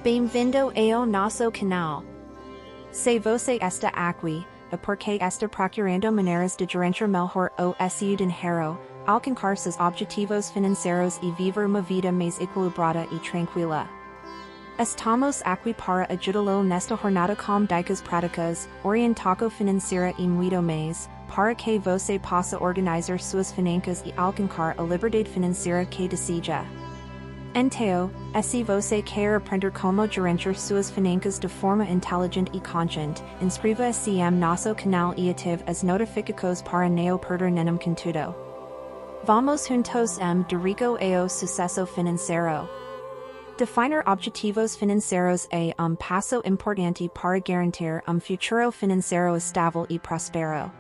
Bem-vindo ao nosso canal. Se você está aqui, é porque está procurando maneiras de gerenciar melhor o seu dinheiro, alcançar seus objetivos financeiros e viver uma vida mais equilibrada e tranquila. Estamos aqui para ajudá-lo nesta jornada com dicas práticas, orientação financeira e muito mais, para que você possa organizar suas finanças e alcançar a liberdade financeira que deseja. Então, se você quer aprender como gerenciar suas finanças de forma inteligente e consciente, inscreva-se em nosso canal e ative as notificações para não perder nenhum conteúdo. Vamos juntos dirigo ao sucesso financeiro. Definir objetivos financeiros é passo importante para garantir futuro financeiro estável e próspero.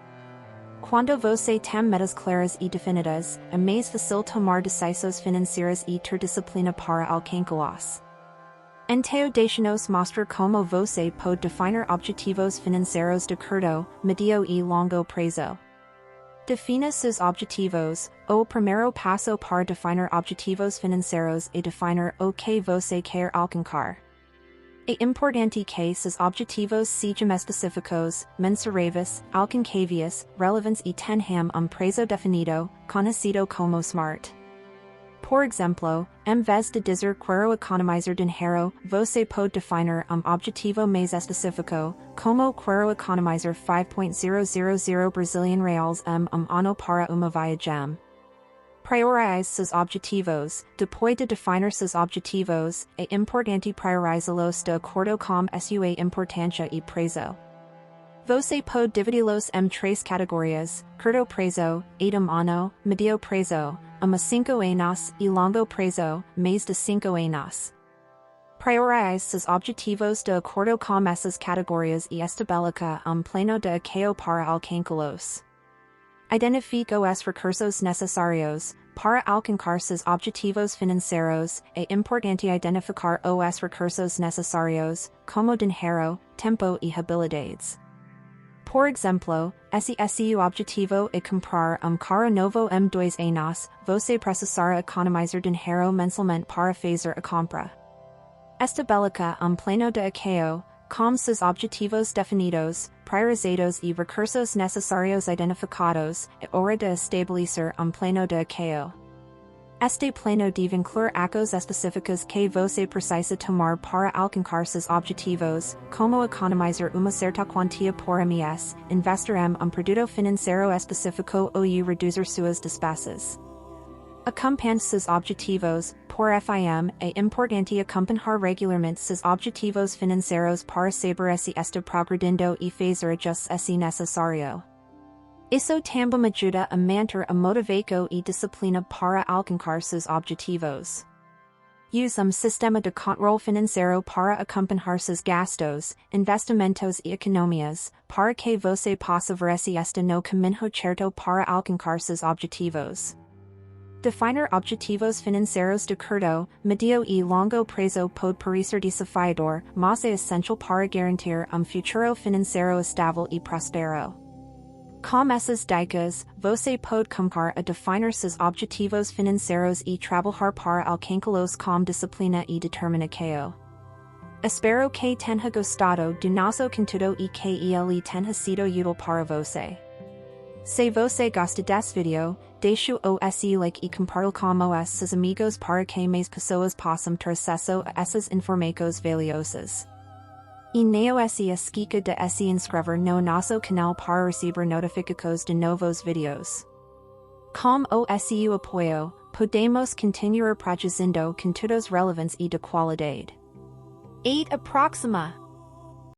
Quando você tem metas claras e definidas, é mais fácil tomar decisões financeiras e ter disciplina para alcançá-las. Então deixe-nos mostrar como você pode definir objetivos financeiros de curto, médio e longo prazo. Defina seus objetivos. O primeiro passo para definir objetivos financeiros é definir o que você quer alcançar. É importante que seus objetivos sejam específicos, mensuráveis, alcançáveis, relevantes e tenham prazo definido, conhecido como SMART. Por exemplo, em vez de dizer quero economizar dinheiro, você pode definir objetivo mais específico, como quero economizar 5.000 Brazilian reais ano para uma viagem. Priorize seus objetivos. Depois de definir seus objetivos, é importante priorizá-los de acordo com sua importância e prazo. Você pode dividi-los em três categorias: curto prazo, ano, médio prazo, a 5 anos, e longo prazo, mais de 5 anos. Priorize seus objetivos de acordo com essas categorias e estabeleça plano de apoio para alcançá-los. Identifique os recursos necessários. Para alcançar seus objetivos financeiros, é importante identificar os recursos necessários, como dinheiro, tempo e habilidades. Por exemplo, se o objetivo é comprar carro novo em 2 anos, você precisará economizar dinheiro mensalmente para fazer a compra. Estabeleça plano de apoio. Com seus objetivos definidos, priorizados e recursos necessários identificados, é hora de estabelecer plano de apoio. Este plano deve incluir ações específicas que você precisa tomar para alcançar seus objetivos, como economizar uma certa quantia por mês, investir em produto financeiro específico ou reduzir suas despesas. Acompanhe seus objetivos. Por fim, é importante acompanhar regularmente seus objetivos financeiros para saber se está progredindo e fazer ajustes se necessário. Isso também ajuda a manter a motivação e disciplina para alcançar seus objetivos. Use sistema de controle financeiro para acompanhar seus gastos, investimentos e economias, para que você possa ver se está no caminho certo para alcançar seus objetivos. Definir objetivos financeiros de curto, médio e longo prazo pode parecer desafiador, mas é essencial para garantir futuro financeiro estável e próspero. Com essas dicas, você pode começar a definir seus objetivos financeiros e trabalhar para alcançá-los com disciplina e determinação. Espero que tenha gostado do nosso conteúdo e que ele tenha sido útil para você. Se você gosta desse vídeo, deixe o seu like e compartilhe com os seus amigos para que mais pessoas possam ter acesso a essas informações valiosas. E não se esqueça de se inscrever no nosso canal para receber notificações de novos vídeos. Com o seu apoio, podemos continuar produzindo conteúdos relevantes e de qualidade. Até a próxima!